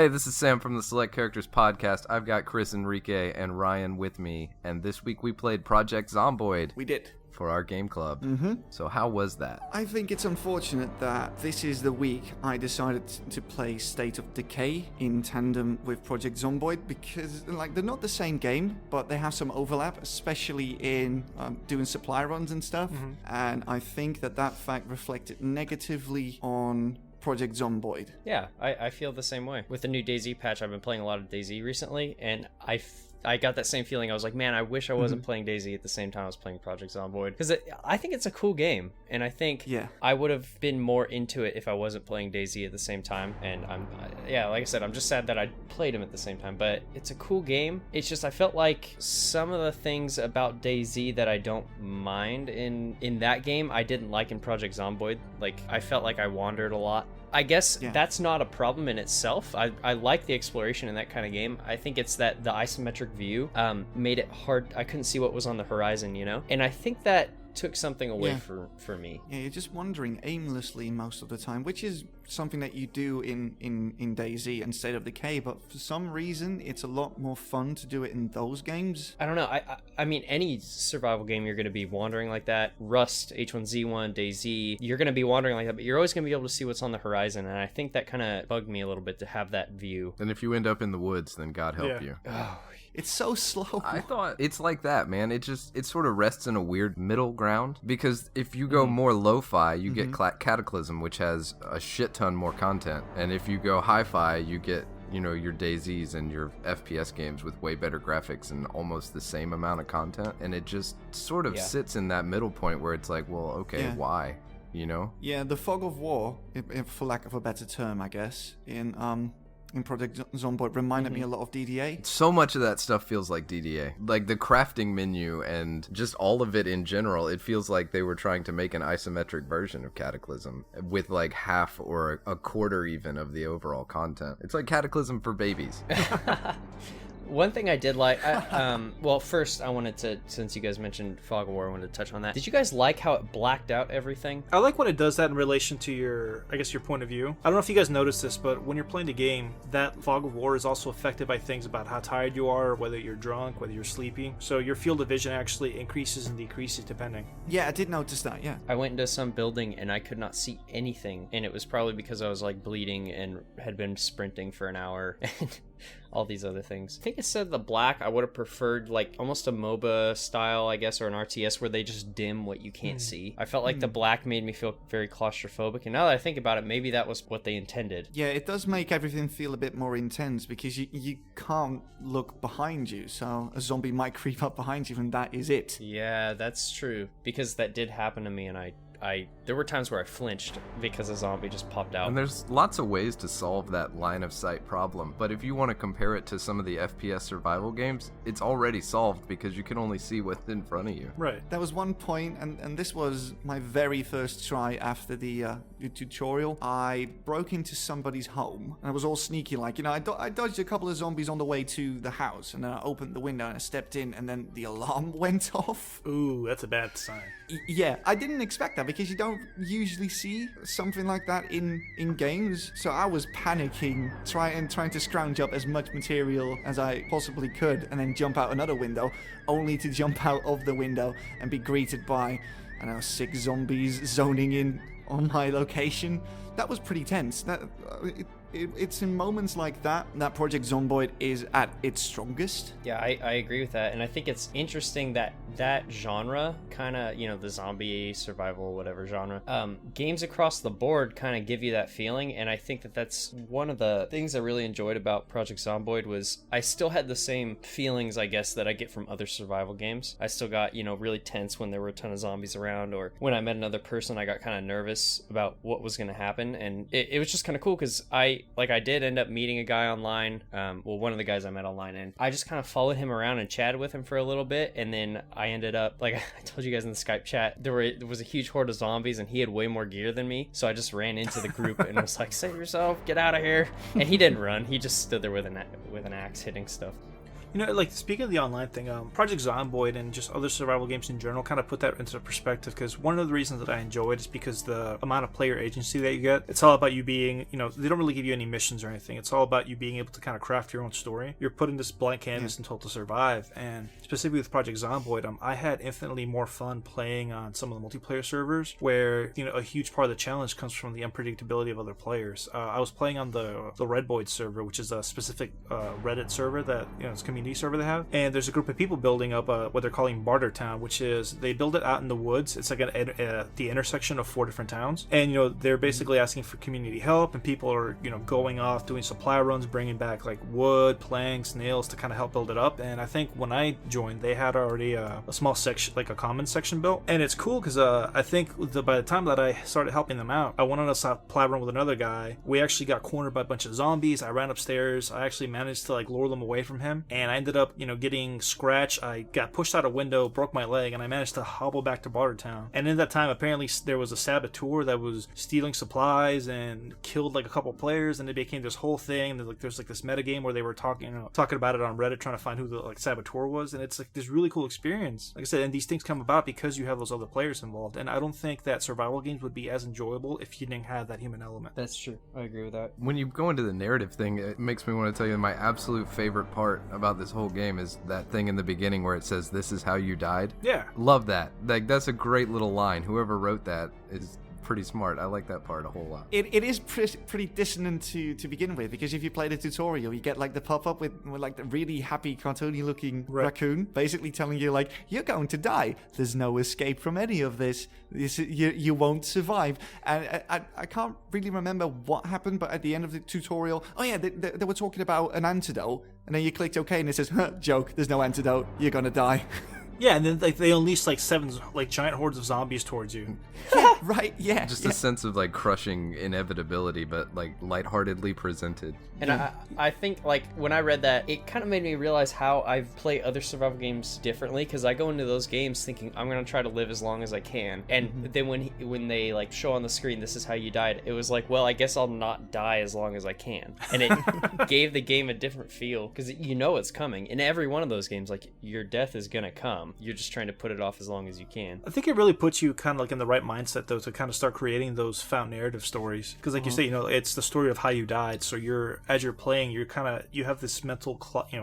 Hey, this is Sam from the Select Characters podcast. I've got Chris, Enrique, and Ryan with me, and this week we played Project Zomboid. We did. For our game club. So how was that? I think it's unfortunate that this is the week I decided to play State of Decay in tandem with Project Zomboid because, they're not the same game, but they have some overlap, especially in doing supply runs and stuff. And I think that fact reflected negatively on Project Zomboid. Yeah, I feel the same way. With the new DayZ patch, I've been playing a lot of DayZ recently, and I got that same feeling. I was like, man, I wish I wasn't playing DayZ at the same time I was playing Project Zomboid. Because I think it's a cool game. And I think I would have been more into it if I wasn't playing DayZ at the same time. And like I said, I'm just sad that I played him at the same time. But it's a cool game. It's just I felt like some of the things about DayZ that I don't mind in that game, I didn't like in Project Zomboid. Like, I felt like I wandered a lot. I guess that's not a problem in itself. I like the exploration in that kind of game. I think it's that the isometric view made it hard. I couldn't see what was on the horizon, you know? And I think that took something away for me. Yeah, you're just wandering aimlessly most of the time, which is something that you do in DayZ and State of Decay, but for some reason it's a lot more fun to do it in those games. I don't know. I mean, any survival game you're going to be wandering like that. Rust, H1Z1, DayZ, you're going to be wandering like that, but you're always going to be able to see what's on the horizon, and I think that kind of bugged me a little bit to have that view. And if you end up in the woods, then God help you. Oh, it's so slow. I thought it's like that, man. It sort of rests in a weird middle ground, because if you go more lo-fi, you get Cataclysm, which has a shit ton more content, and if you go hi-fi, you get your DayZs and your FPS games with way better graphics and almost the same amount of content, and it just sort of sits in that middle point where it's like, well, okay, why? Yeah, the fog of war, for lack of a better term, I guess, in Project Zomboid reminded me a lot of DDA. So much of that stuff feels like DDA. Like the crafting menu and just all of it in general, it feels like they were trying to make an isometric version of Cataclysm with like half or a quarter even of the overall content. It's like Cataclysm for babies. One thing I did like, well, first I wanted to, since you guys mentioned Fog of War, I wanted to touch on that. Did you guys like how it blacked out everything? I like when it does that in relation to your point of view. I don't know if you guys noticed this, but when you're playing the game, that Fog of War is also affected by things about how tired you are, whether you're drunk, whether you're sleepy. So your field of vision actually increases and decreases depending. Yeah, I did notice that, yeah. I went into some building and I could not see anything, and it was probably because I was like bleeding and had been sprinting for an hour and all these other things. I think instead of the black, I would have preferred like almost a MOBA style, I guess, or an RTS where they just dim what you can't see. I felt like the black made me feel very claustrophobic, and now that I think about it, maybe that was what they intended. Yeah, it does make everything feel a bit more intense because you can't look behind you, so a zombie might creep up behind you and that is it. Yeah, that's true, because that did happen to me, and there were times where I flinched because a zombie just popped out. And there's lots of ways to solve that line of sight problem, but if you want to compare it to some of the FPS survival games, it's already solved because you can only see what's in front of you. Right. There was one point, and this was my very first try after the tutorial. I broke into somebody's home, and I was all sneaky like, I dodged a couple of zombies on the way to the house, and then I opened the window and I stepped in, and then the alarm went off. Ooh, that's a bad sign. Yeah, I didn't expect that because you don't usually see something like that in games. So I was panicking, trying to scrounge up as much material as I possibly could and then jump out another window, only to jump out of the window and be greeted by, 6 zombies zoning in on my location. That was pretty tense. It's in moments like that Project Zomboid is at its strongest. Yeah, I agree with that, and I think it's interesting that genre, kind of, the zombie survival, whatever genre, games across the board kind of give you that feeling, and I think that's one of the things I really enjoyed about Project Zomboid was I still had the same feelings, I guess, that I get from other survival games. I still got, really tense when there were a ton of zombies around, or when I met another person, I got kind of nervous about what was going to happen, and it was just kind of cool, because I did end up meeting a guy online, one of the guys I met online, and I just kind of followed him around and chatted with him for a little bit, and then I ended up, like I told you guys in the Skype chat, there was a huge horde of zombies, and he had way more gear than me, so I just ran into the group and was like, save yourself, get out of here, and he didn't run, he just stood there with an axe hitting stuff. You know, like, speaking of the online thing, Project Zomboid and just other survival games in general kind of put that into perspective, because one of the reasons that I enjoy it is because the amount of player agency that you get. It's all about you being, you know, they don't really give you any missions or anything. It's all about you being able to kind of craft your own story. You're put in this blank canvas and told to survive. And specifically with Project Zomboid, I had infinitely more fun playing on some of the multiplayer servers where, you know, a huge part of the challenge comes from the unpredictability of other players. I was playing on the Redboid server, which is a specific Reddit server that, you know, it's a community server they have. And there's a group of people building up what they're calling Barter Town, which is they build it out in the woods. It's like the intersection of 4 different towns. And, you know, they're basically asking for community help, and people are, you know, going off doing supply runs, bringing back like wood, planks, nails to kind of help build it up. And I think when I joined, they had already a small section, like a common section built. And it's cool because I think by the time that I started helping them out, I went on a supply run with another guy. We actually got cornered by a bunch of zombies. I ran upstairs. I actually managed to like lure them away from him, and I ended up, you know, getting scratched. I got pushed out a window, broke my leg, and I managed to hobble back to Bartertown. And in that time, apparently there was a saboteur that was stealing supplies and killed like a couple players, and it became this whole thing. And there's like this meta game where they were talking about it on Reddit, trying to find who the like saboteur was, and it's like this really cool experience. Like I said, and these things come about because you have those other players involved. And I don't think that survival games would be as enjoyable if you didn't have that human element. That's true. I agree with that. When you go into the narrative thing, it makes me want to tell you my absolute favorite part about this whole game is that thing in the beginning where it says, "This is how you died." Yeah. Love that. Like, that's a great little line. Whoever wrote that is pretty smart. I like that part a whole lot. It is pretty dissonant to begin with, because if you play the tutorial, you get like the pop-up with like the really happy cartoony looking raccoon basically telling you like, you're going to die. There's no escape from any of this. You won't survive. And I can't really remember what happened, but at the end of the tutorial, oh yeah, they were talking about an antidote, and then you clicked OK and it says, joke, there's no antidote. You're going to die. Yeah, and then like they unleash like 7 like giant hordes of zombies towards you. Yeah, right, yeah. Just a sense of like crushing inevitability, but like lightheartedly presented. And I think like when I read that, it kind of made me realize how I play other survival games differently, because I go into those games thinking I'm gonna try to live as long as I can, and then when they like show on the screen, this is how you died, it was like, well, I guess I'll not die as long as I can, and it gave the game a different feel, because you know it's coming. In every one of those games, like, your death is gonna come. You're just trying to put it off as long as you can. I think it really puts you kind of like in the right mindset though to kind of start creating those found narrative stories, because like you say, you know, it's the story of how you died. So as you're playing, you have this mental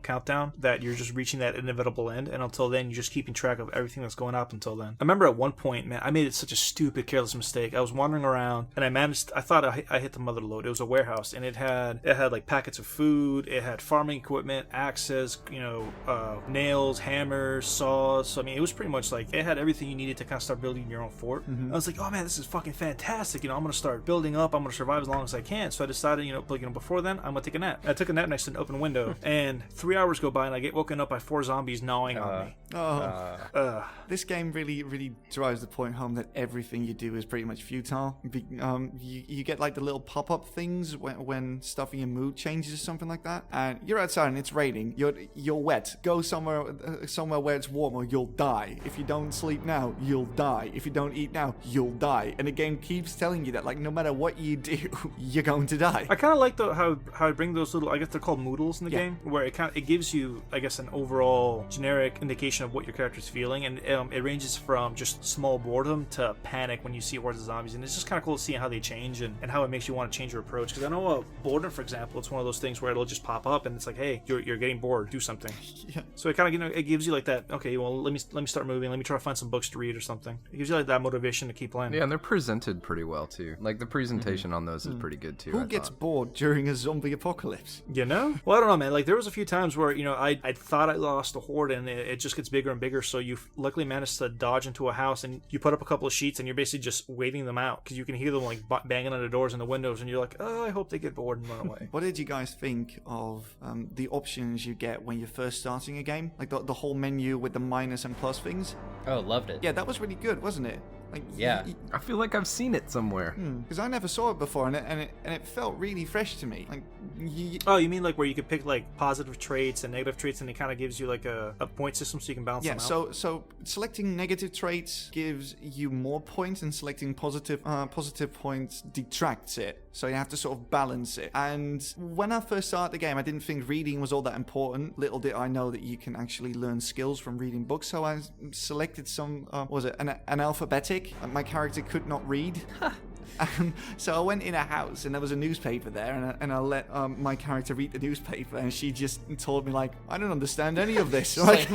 countdown that you're just reaching that inevitable end, and until then you're just keeping track of everything that's going up until then. I remember at one point, man, I made such a stupid, careless mistake. I was wandering around and I thought I hit the mother lode. It was a warehouse, and it had like packets of food, it had farming equipment, axes, you know, nails, hammers, saws. So I mean, it was pretty much like it had everything you needed to kind of start building your own fort. I was like, oh man, this is fucking fantastic. You know, I'm gonna start building up. I'm gonna survive as long as I can. So I decided, before then, I'm gonna take a nap. I took a nap next to an open window, and 3 hours go by, and I get woken up by 4 zombies gnawing on me. This game really drives the point home that everything you do is pretty much futile. You get like the little pop-up things when stuff in your mood changes or something like that, and you're outside and it's raining. You're wet. Go somewhere where it's warm, or you'll die. If you don't sleep now, you'll die. If you don't eat now, you'll die. And the game keeps telling you that, like, no matter what you do, you're going to die. I kind of like how I bring those little, I guess they're called moodles in the game, where it gives you, I guess, an overall generic indication of what your character's feeling, and it ranges from just small boredom to panic when you see hordes of zombies, and it's just kind of cool to see how they change and how it makes you want to change your approach. Because I know boredom, for example, it's one of those things where it'll just pop up and it's like, hey, you're getting bored, do something. So it kind of, it gives you like that, okay, well, let me start moving, let me try to find some books to read or something. It gives you like that motivation to keep playing. Yeah, and they're presented pretty well too. Like, the presentation on those is pretty good too. Who gets bored during a zombie apocalypse? You know? Well, I don't know, man. Like, there was a few times where, I thought I lost a horde, and it just gets bigger and bigger, so you luckily managed to dodge into a house, and you put up a couple of sheets, and you're basically just waiting them out, because you can hear them like banging on the doors and the windows, and you're like, oh, I hope they get bored and run away. What did you guys think of the options you get when you're first starting a game? Like the whole menu with the minus and plus things? Oh, loved it. Yeah, that was really good, wasn't it? Like, Yeah. I feel like I've seen it somewhere. Because I never saw it before, and it felt really fresh to me. Like, Oh, you mean like where you could pick like positive traits and negative traits, and it kind of gives you like a point system so you can balance them out? So selecting negative traits gives you more points, and selecting positive points detracts it. So you have to sort of balance it. And when I first started the game, I didn't think reading was all that important. Little did I know that you can actually learn skills from reading books. So I selected some, an alphabetic. My character could not read. So I went in a house and there was a newspaper there, and I let my character read the newspaper, and she just told me, like, I don't understand any of this. Like,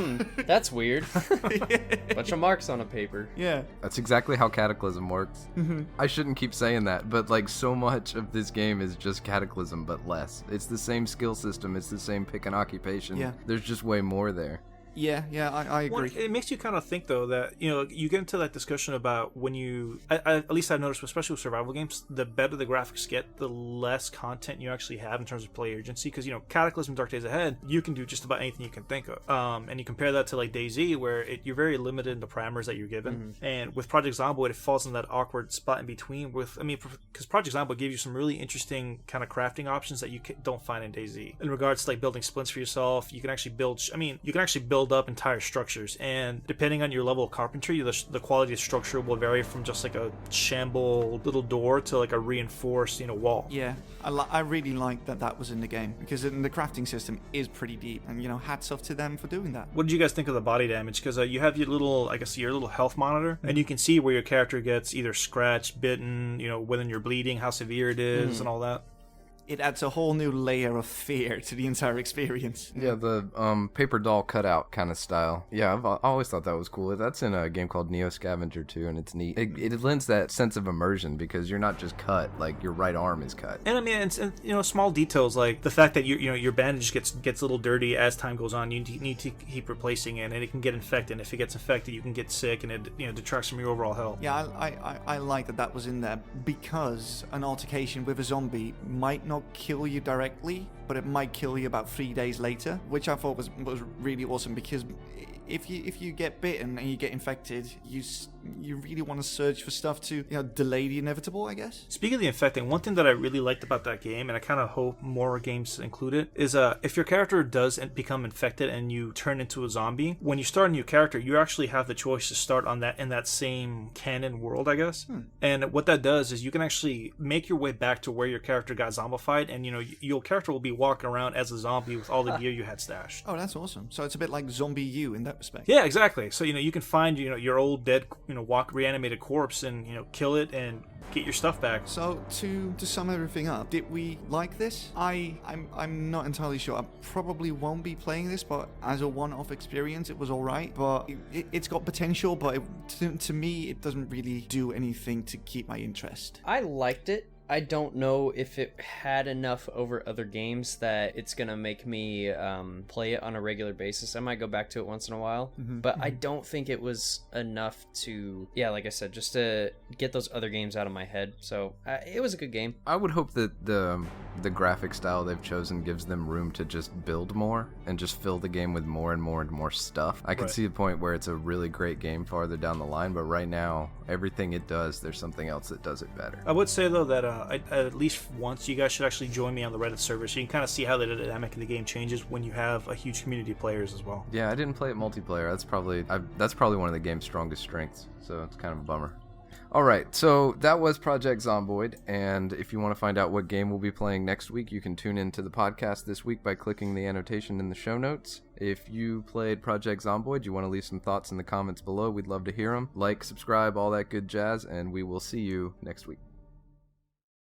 that's weird. Bunch of marks on a paper. Yeah. That's exactly how Cataclysm works. I shouldn't keep saying that, but like so much of this game is just Cataclysm, but less. It's the same skill system. It's the same pick an occupation. Yeah. There's just way more there. Yeah, I agree. Well, it makes you kind of think, though, that, you know, you get into that discussion about when you, at least I've noticed, especially with survival games, the better the graphics get, the less content you actually have in terms of player agency. Because, you know, Cataclysm, Dark Days Ahead, you can do just about anything you can think of. And you compare that to, like, DayZ, where you're very limited in the parameters that you're given. And with Project Zomboid, it falls in that awkward spot in between because Project Zomboid gives you some really interesting kind of crafting options that you don't find in DayZ. In regards to, like, building splints for yourself, you can actually build up entire structures, and depending on your level of carpentry, the quality of structure will vary from just like a shamble little door to like a reinforced, wall. Yeah, I really like that was in the game, because the crafting system is pretty deep, and hats off to them for doing that. What did you guys think of the body damage? Because you have your little health monitor, and you can see where your character gets either scratched, bitten, whether you're bleeding, how severe it is, and all that. It adds a whole new layer of fear to the entire experience. Yeah, the paper doll cutout kind of style. Yeah, I always thought that was cool. That's in a game called Neo Scavenger 2, and it's neat. It lends that sense of immersion because you're not just cut, like your right arm is cut. And I mean, and small details like the fact that your bandage gets a little dirty as time goes on. You need to keep replacing it, and it can get infected. And if it gets infected, you can get sick, and it detracts from your overall health. Yeah, I like that was in there, because an altercation with a zombie might not kill you directly, but it might kill you about 3 days later, which I thought was really awesome, because if you get bitten and you get infected, you really want to search for stuff to delay the inevitable, I guess. Speaking of the infecting, one thing that I really liked about that game, and I kind of hope more games include it, is if your character does become infected and you turn into a zombie, when you start a new character, you actually have the choice to start on in that same canon world, I guess. And what that does is you can actually make your way back to where your character got zombified, and your character will be walking around as a zombie with all the gear you had stashed. Oh, that's awesome. So it's a bit like Zombie U in that respect. Yeah, exactly. So you can find your old dead reanimated corpse and kill it and get your stuff back. So to sum everything up, did we like this? I'm not entirely sure. I probably won't be playing this, but as a one-off experience, it was all right. But it's got potential, but to me, it doesn't really do anything to keep my interest. I liked it. I don't know if it had enough over other games that it's gonna make me play it on a regular basis. I might go back to it once in a while, but I don't think it was enough to, like I said, just to get those other games out of my head. So it was a good game. I would hope that the graphic style they've chosen gives them room to just build more and just fill the game with more and more and more stuff. I can see the point where it's a really great game farther down the line, but right now, everything it does, there's something else that does it better. I would say, though, that at least once you guys should actually join me on the Reddit server, so you can kind of see how the dynamic of the game changes when you have a huge community of players as well. Yeah, I didn't play it multiplayer. That's probably one of the game's strongest strengths, so it's kind of a bummer. Alright, so that was Project Zomboid, and if you want to find out what game we'll be playing next week, you can tune into the podcast this week by clicking the annotation in the show notes. If you played Project Zomboid, you want to leave some thoughts in the comments below, we'd love to hear them. Like, subscribe, all that good jazz, and we will see you next week.